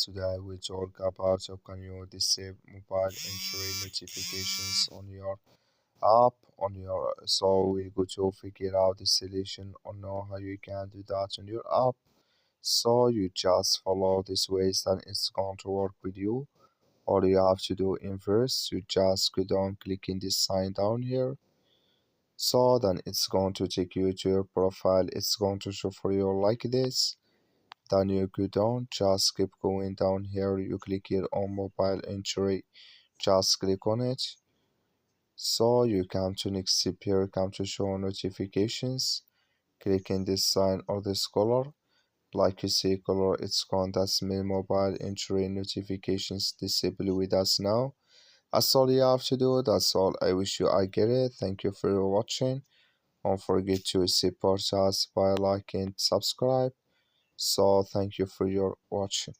Today we talk about how can you disable mobile entry notifications on your app so we go to figure out the solution or know how you can do that on your app. So you just follow this ways and it's going to work with you. All you have to do in first, you just go down clicking this sign down here. So then it's going to take you to your profile. It's going to show for you like this. Then you go down, just keep going down here. You click here on mobile entry, just click on it. So you come to next step here, come to show notifications. Click in this sign or this color. Like you see color, it's gone. That's my mobile entry notifications disable with us now. That's all you have to do. That's all. I wish you I get it. Thank you for watching. Don't forget to support us by liking and subscribe. So thank you for your watching.